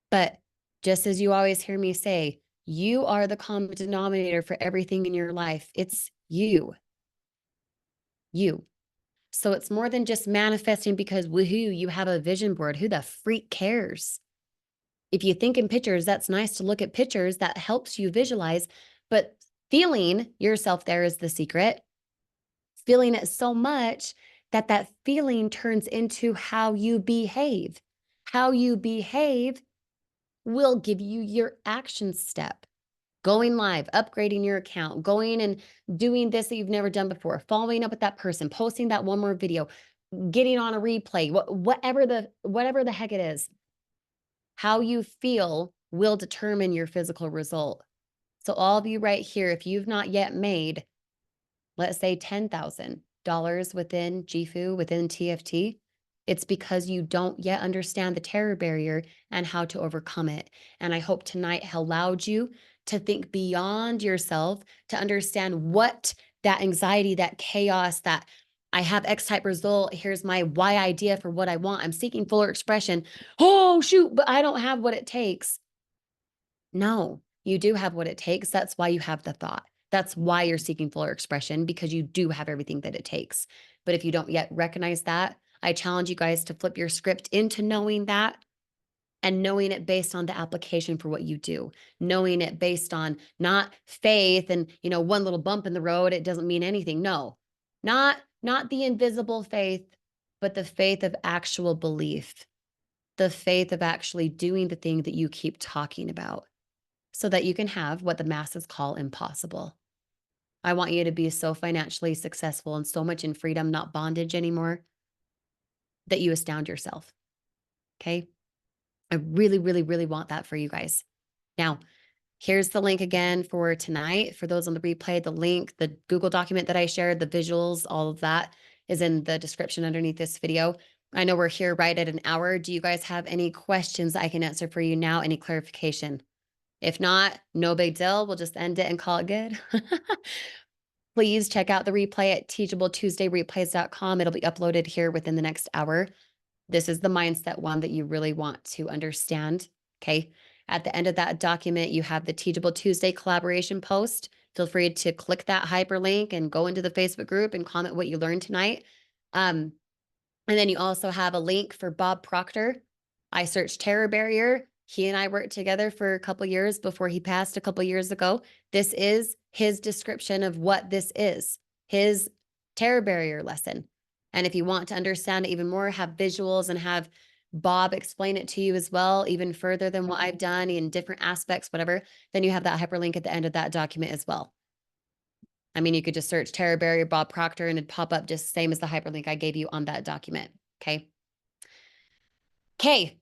But just as you always hear me say, you are the common denominator for everything in your life. It's you. You. So it's more than just manifesting because woohoo, you have a vision board. Who the freak cares? If you think in pictures, that's nice to look at pictures. That helps you visualize, but feeling yourself there is the secret. Feeling it so much that that feeling turns into how you behave. How you behave will give you your action step. Going live, upgrading your account, going and doing this that you've never done before, following up with that person, posting that one more video, getting on a replay, whatever the heck it is. How you feel will determine your physical result. So all of you right here, if you've not yet made, let's say $10,000 within GFU, within TFT, it's because you don't yet understand the terror barrier and how to overcome it. And I hope tonight allowed you to think beyond yourself, to understand what that anxiety, that chaos, that I have X type result, here's my Y idea for what I want. I'm seeking fuller expression. Oh, shoot, but I don't have what it takes. No, you do have what it takes. That's why you have the thought. That's why you're seeking fuller expression, because you do have everything that it takes. But if you don't yet recognize that, I challenge you guys to flip your script into knowing that and knowing it based on the application for what you do, knowing it based on not faith and, one little bump in the road, it doesn't mean anything. No, not the invisible faith, but the faith of actual belief, the faith of actually doing the thing that you keep talking about so that you can have what the masses call impossible. I want you to be so financially successful and so much in freedom, not bondage anymore, that you astound yourself. Okay. I really, really, really want that for you guys. Now, here's the link again for tonight. For those on the replay, the link, the Google document that I shared, the visuals, all of that is in the description underneath this video. I know we're here right at an hour. Do you guys have any questions that I can answer for you now? Any clarification? If not, no big deal. We'll just end it and call it good. Please check out the replay at teachabletuesdayreplays.com. It'll be uploaded here within the next hour. This is the mindset one that you really want to understand. Okay. At the end of that document, you have the Teachable Tuesday collaboration post. Feel free to click that hyperlink and go into the Facebook group and comment what you learned tonight. And then you also have a link for Bob Proctor. I searched terror barrier. He and I worked together for a couple years before he passed a couple years ago. This is his description of what this is, his terror barrier lesson. And if you want to understand it even more, have visuals and have Bob explain it to you as well, even further than what I've done in different aspects, whatever, then you have that hyperlink at the end of that document as well. I mean, you could just search terror barrier Bob Proctor and it'd pop up just same as the hyperlink I gave you on that document. Okay. Okay.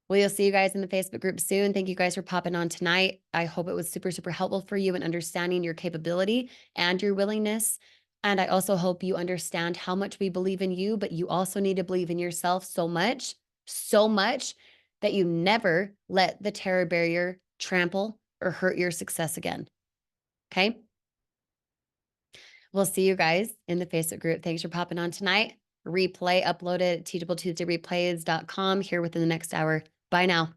We'll see you guys in the Facebook group soon. Thank you guys for popping on tonight. I hope it was super, super helpful for you in understanding your capability and your willingness. And I also hope you understand how much we believe in you, but you also need to believe in yourself so much that you never let the terror barrier trample or hurt your success again. Okay. We'll see you guys in the Facebook group. Thanks for popping on tonight. Replay uploaded at teachabletuesdayreplays.com here within the next hour. Bye now.